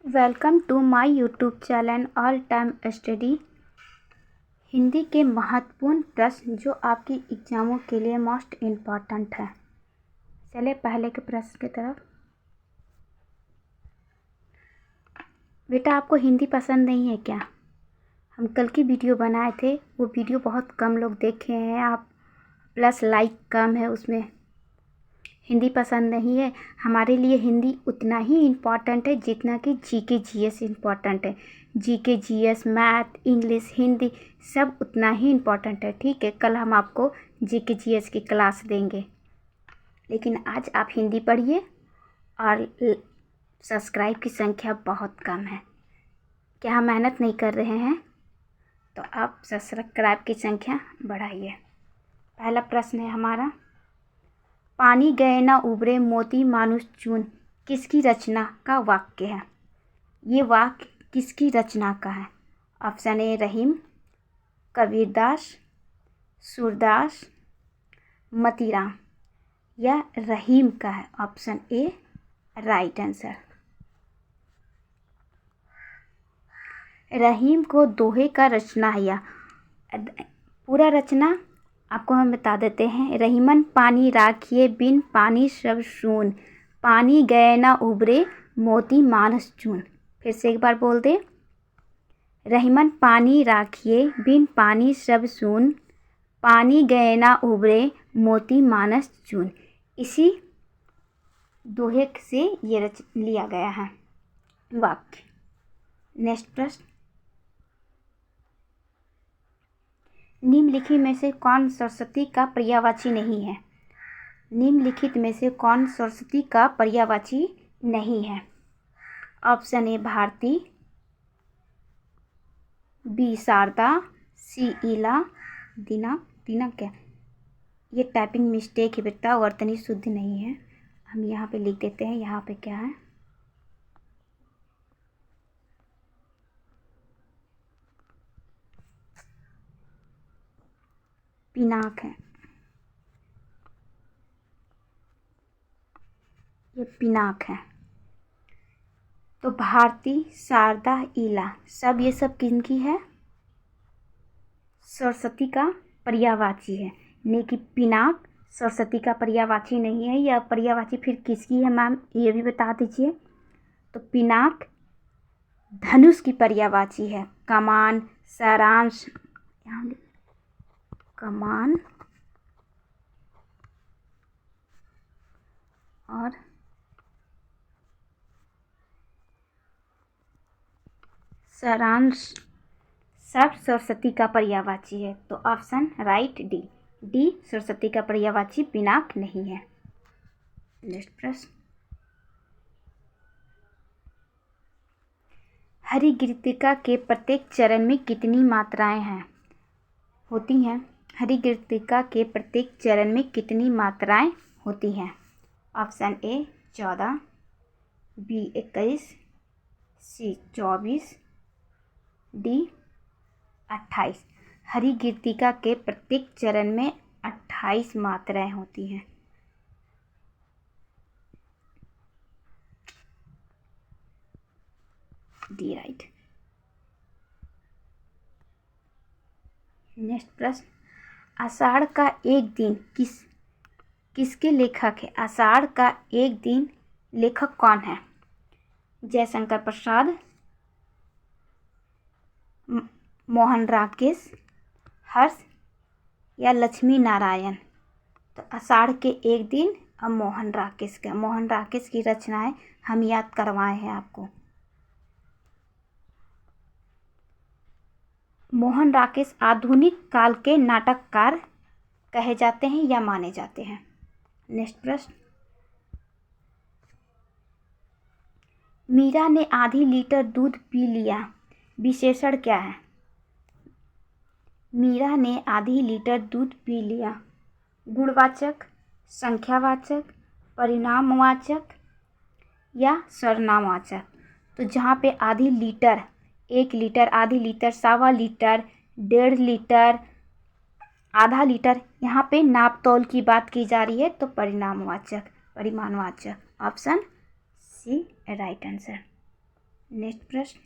Welcome to my YouTube channel all time study. Hindi के महत्वपूर्ण प्रश्न जो आपकी एग्जामों के लिए मोस्ट इम्पॉर्टेंट है। चलिए पहले के प्रश्न की तरफ। बेटा आपको हिंदी पसंद नहीं है क्या? हम कल की वीडियो बनाए थे, वो वीडियो बहुत कम लोग देखे हैं, आप प्लस लाइक कम है उसमें। हिंदी पसंद नहीं है। हमारे लिए हिंदी उतना ही इम्पॉर्टेंट है जितना कि जीके जीएस इम्पॉर्टेंट है। GK GS math English Hindi सब उतना ही इम्पॉर्टेंट है। ठीक है, कल हम आपको जीके जीएस की क्लास देंगे, लेकिन आज आप हिंदी पढ़िए। और सब्सक्राइब की संख्या बहुत कम है। क्या हम मेहनत नहीं कर रहे हैं? तो आप सब्सक्राइब की संख्या बढ़ाइए। पहला प्रश्न है हमारा, पानी गए ना उबरे मोती मानुष चून किसकी रचना का वाक्य है? ये वाक्य किसकी रचना का है? ऑप्शन ए रहीम, कबीरदास, सूरदास, मतीराम या रहीम का है। Option A right answer. Rahim को दोहे का रचना है या पूरा रचना आपको हम बता देते हैं। रहीमन पानी राखिए बिन पानी सब सून, पानी गए ना उबरे मोती मानस चून। फिर से एक बार बोल दे। रहीमन पानी राखिए बिन पानी सब सून, पानी गए ना उबरे मोती मानस चून। इसी दोहे से ये रच लिया गया है वाक्य। नेक्स्ट प्रश्न, निम्नलिखित में से कौन सरस्वती का पर्यायवाची नहीं है? निम्नलिखित में से कौन सरस्वती का पर्यायवाची नहीं है? Option A Bharati, B Sharada, C Ila, दीना क्या? ये टाइपिंग मिस्टेक है बेटा, वर्तनी शुद्ध नहीं है। हम यहाँ पे लिख देते हैं। यहाँ पे क्या है? पिनाक है, ये पिनाक है। तो भारती, शारदा, ईला सब ये सब किनकी है? सरस्वती का पर्यायवाची है। नहीं कि पिनाक सरस्वती का पर्यायवाची नहीं है। यह पर्यायवाची फिर किसकी है मैम, ये भी बता दीजिए। तो पिनाक धनुष की पर्यायवाची है। कमान, सारांश, कमान और सारांश सब सरस्वती का पर्यायवाची है। तो ऑप्शन राइट डी सरस्वती का पर्यायवाची पिनाक नहीं है। नेक्स्ट प्रश्न, हरिगिरतिका के प्रत्येक चरण में कितनी मात्राएं हैं होती हैं? हरिगिरतिका के प्रत्येक चरण में कितनी मात्राएं होती हैं? Option A 14, B 21, C 24, D 28। हरिगिरतिका के प्रत्येक चरण में 28 मात्राएं होती हैं। D right. नेक्स्ट प्रश्न, आषाढ़ का एक दिन किसके लेखक है? आषाढ़ का एक दिन लेखक कौन है? जयशंकर प्रसाद, मोहन राकेश, हर्ष या लक्ष्मी नारायण? तो आषाढ़ के एक दिन अब मोहन राकेश की रचनाएं हम याद करवाए हैं आपको। मोहन राकेश आधुनिक काल के नाटककार कहे जाते हैं या माने जाते हैं? नेक्स्ट प्रश्न, मीरा ने आधी लीटर दूध पी लिया विशेषण क्या है? मीरा ने आधी लीटर दूध पी लिया गुणवाचक, संख्यावाचक, परिणामवाचक या सर्वनामवाचक? तो जहाँ पे आधी लीटर, 1 लीटर, आधी लीटर, 1.25 लीटर, 1.5 लीटर, आधा लीटर, यहाँ पे नाप तौल की बात की जा रही है। तो परिमाणवाचक। Option C right answer. Next प्रश्न,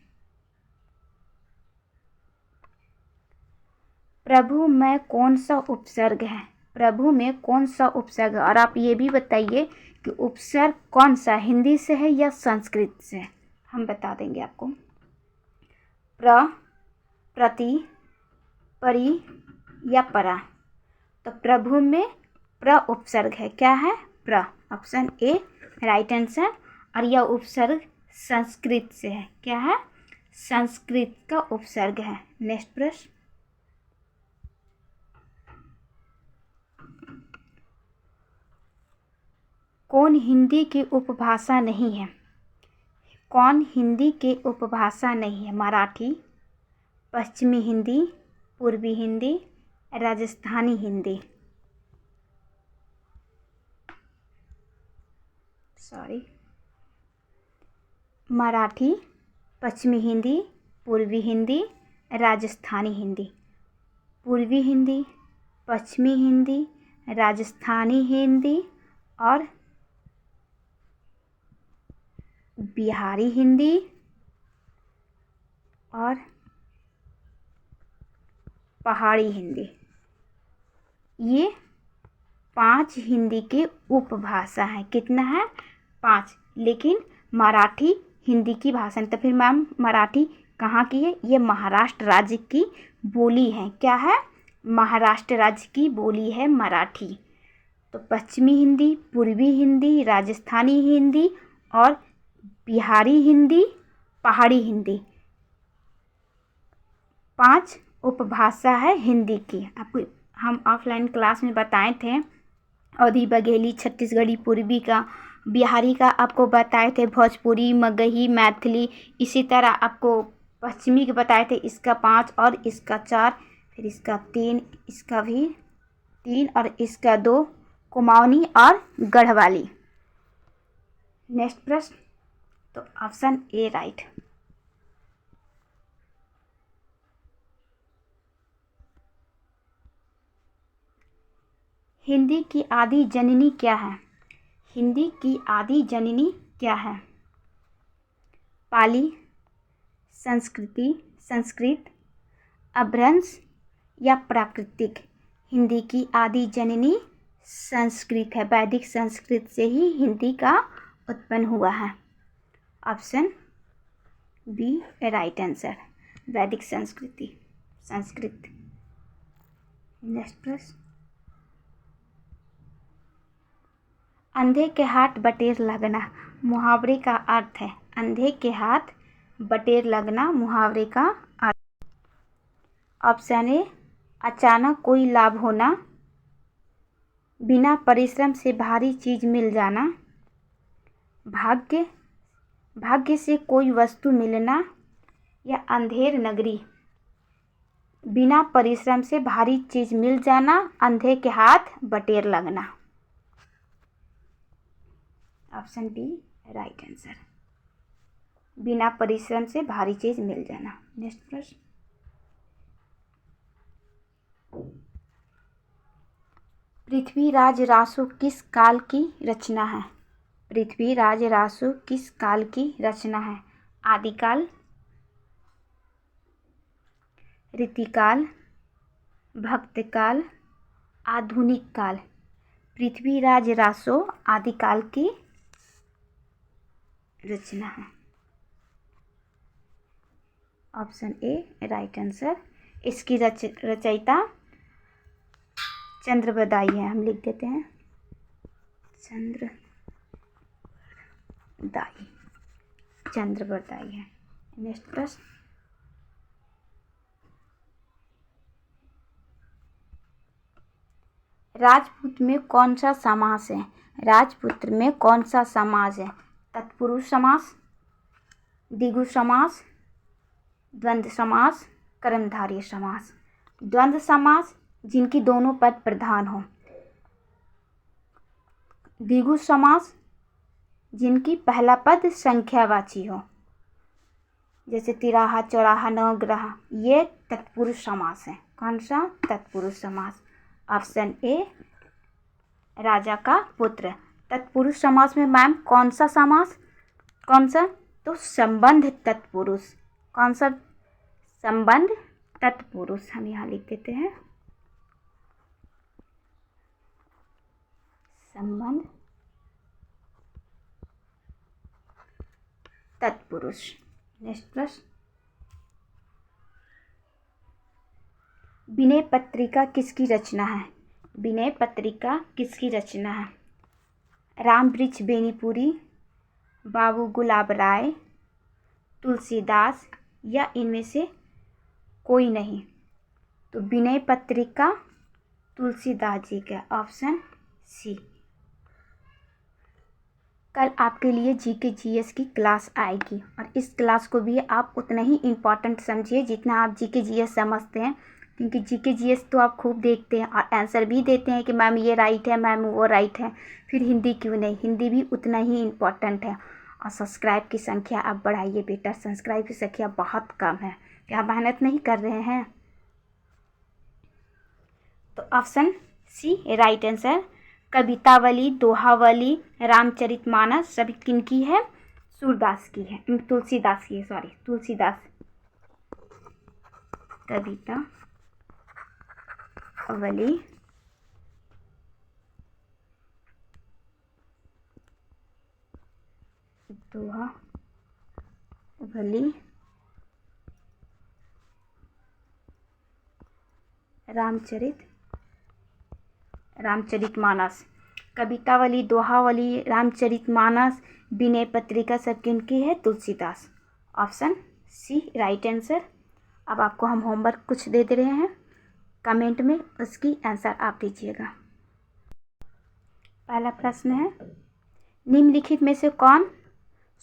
प्रभु में कौन सा उपसर्ग है? प्रभु में कौन सा उपसर्ग है? और आप ये भी बताइए कि उपसर्ग कौन सा, हिंदी से है या संस्कृत से है? हम बता देंगे आपको। प्र, प्रति, परि या परा? तो प्रभु में प्र उपसर्ग है। क्या है? प्र। Option A right answer. और यह उपसर्ग संस्कृत से है। क्या है? संस्कृत का उपसर्ग है। नेक्स्ट प्रश्न, कौन हिंदी की उपभाषा नहीं है? कौन हिंदी की उपभाषा नहीं है? मराठी, पश्चिमी हिंदी, पूर्वी हिंदी, राजस्थानी हिंदी। मराठी, पश्चिमी हिंदी, पूर्वी हिंदी, राजस्थानी हिंदी। पूर्वी हिंदी, पश्चिमी हिंदी, राजस्थानी हिंदी और बिहारी हिंदी और पहाड़ी हिंदी। ये 5 हिंदी के उपभाषा हैं। कितना है? 5। लेकिन मराठी हिंदी की भाषा है। तो फिर मैम मराठी कहाँ की है? ये महाराष्ट्र राज्य की बोली है। क्या है? महाराष्ट्र राज्य की बोली है मराठी। तो पश्चिमी हिंदी, पूर्वी हिंदी, राजस्थानी हिंदी और बिहारी हिंदी, पहाड़ी हिंदी, 5 उपभाषा है हिंदी की। आपको हम ऑफलाइन क्लास में बताए थे। अवधी, बघेली, छत्तीसगढ़ी, पूर्वी का, बिहारी का आपको बताए थे, भोजपुरी, मगही, मैथिली। इसी तरह आपको पश्चिमी के बताए थे, इसका 5 और इसका 4, फिर इसका 3, इसका भी 3 और इसका 2, कुमाऊनी और गढ़वाली। नेक्स्ट प्रश्न, तो ऑप्शन ए राइट। हिंदी की आदि जननी क्या है? हिंदी की आदि जननी क्या है? पाली, संस्कृत, अपभ्रंश या प्राकृतिक? हिंदी की आदि जननी संस्कृत है। वैदिक संस्कृत से ही हिंदी का उत्पन्न हुआ है। ऑप्शन बी राइट आंसर, वैदिक संस्कृत। नेक्स्ट प्रश्न, अंधे के हाथ बटेर लगना मुहावरे का अर्थ है। अंधे के हाथ बटेर लगना मुहावरे का अर्थ। ऑप्शन ए अचानक कोई लाभ होना, बिना परिश्रम से भारी चीज मिल जाना, भाग्य से कोई वस्तु मिलना या अंधेर नगरी। बिना परिश्रम से भारी चीज मिल जाना, अंधे के हाथ बटेर लगना। ऑप्शन बी राइट आंसर, बिना परिश्रम से भारी चीज मिल जाना। नेक्स्ट प्रश्न, पृथ्वीराज रासो किस काल की रचना है? पृथ्वीराज रासो किस काल की रचना है? आदिकाल, रीतिकाल, भक्तकाल, आधुनिक काल। पृथ्वीराज रासो आदिकाल की रचना है। Option A right answer. इसकी रचयिता चंद्रबरदाई है। हम लिख देते हैं चंद्रबरदाई है। नेक्स्ट प्रश्न, राजपूत में कौन सा समास है? राजपुत्र में कौन सा समास है? तत्पुरुष समास, द्विगु समास, द्वंद्व समास, कर्मधारय समास। द्वंद्व समास जिनकी दोनों पद प्रधान हो। द्विगु समास जिनकी पहला पद संख्यावाची हो, जैसे तिराहा, चौराहा, नवग्रह। ये तत्पुरुष समास है। कौन सा? तत्पुरुष समास। ऑप्शन ए राजा का पुत्र। तत्पुरुष समास में मैम कौन सा समास? कौन सा? तो संबंध तत्पुरुष, कौन सा संबंध तत्पुरुष हम यहाँ लिख देते हैं, संबंध तत्पुरुष। नेक्स्ट प्रश्न, विनय पत्रिका किसकी रचना है? विनय पत्रिका किसकी रचना है? रामवृक्ष बेनीपुरी, बाबू गुलाब राय, तुलसीदास या इनमें से कोई नहीं? तो विनय पत्रिका तुलसीदास जी का, ऑप्शन सी। कल आपके लिए जीके जीएस की क्लास आएगी और इस क्लास को भी आप उतना ही इम्पॉर्टेंट समझिए जितना आप जीके जीएस समझते हैं, क्योंकि जीके जीएस तो आप खूब देखते हैं और आंसर भी देते हैं कि मैम ये राइट है, मैम वो राइट है, फिर हिंदी क्यों नहीं? हिंदी भी उतना ही इम्पॉर्टेंट है। और सब्सक्राइब की संख्या आप बढ़ाइए बेटा, सब्सक्राइब की संख्या बहुत कम है। क्या मेहनत नहीं कर रहे हैं? तो option C right answer. Kavitavali, Dohavali, Ramcharitmanas सभी किनकी है? सूरदास की है, तुलसीदास की है, सॉरी तुलसीदास। कवितावली, दोहावली, रामचरितमानस। कवितावली, दोहावली, रामचरितमानस, विनय पत्रिका सब किनकी है? Tulsidas. Option C right answer. अब आपको हम होमवर्क कुछ दे रहे हैं, कमेंट में उसकी आंसर आप दीजिएगा। पहला प्रश्न है, निम्नलिखित में से कौन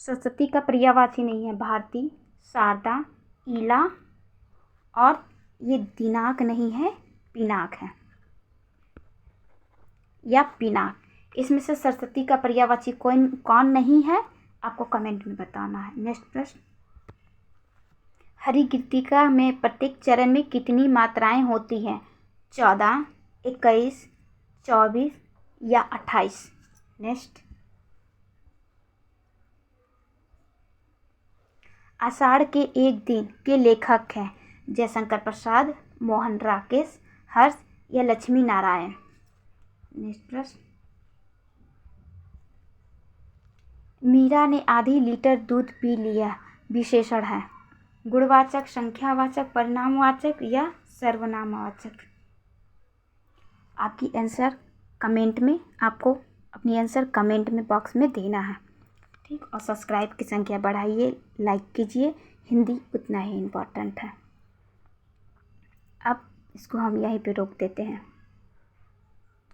सरस्वती का पर्यायवाची नहीं है? भारती, शारदा, ईला और ये दिनाक नहीं है, पिनाक है या पिनाक। इसमें से सरस्वती का पर्यायवाची कौन नहीं है? आपको कमेंट में बताना है। नेक्स्ट प्रश्न, हरिगीतिका में प्रत्येक चरण में कितनी मात्राएं होती हैं? 14, 21, 24 या 28? नेक्स्ट, आषाढ़ के एक दिन के लेखक हैं? जयशंकर प्रसाद, मोहन राकेश, हर्ष या लक्ष्मी नारायण? नेक्स्ट प्रश्न, मीरा ने आधी लीटर दूध पी लिया विशेषण है? गुणवाचक, संख्यावाचक, परिणामवाचक या सर्वनामवाचक? आपकी आंसर कमेंट में, आपको अपनी आंसर कमेंट में बॉक्स में देना है, ठीक। और सब्सक्राइब की संख्या बढ़ाइए, लाइक कीजिए, हिंदी उतना ही इम्पोर्टेंट है। अब इसको हम यहीं पे रोक देते हैं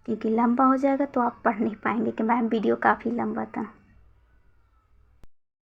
क्योंकि लंबा हो जाएगा तो आप पढ़ नहीं पाएंगे कि मैम वीडियो काफ़ी लंबा था।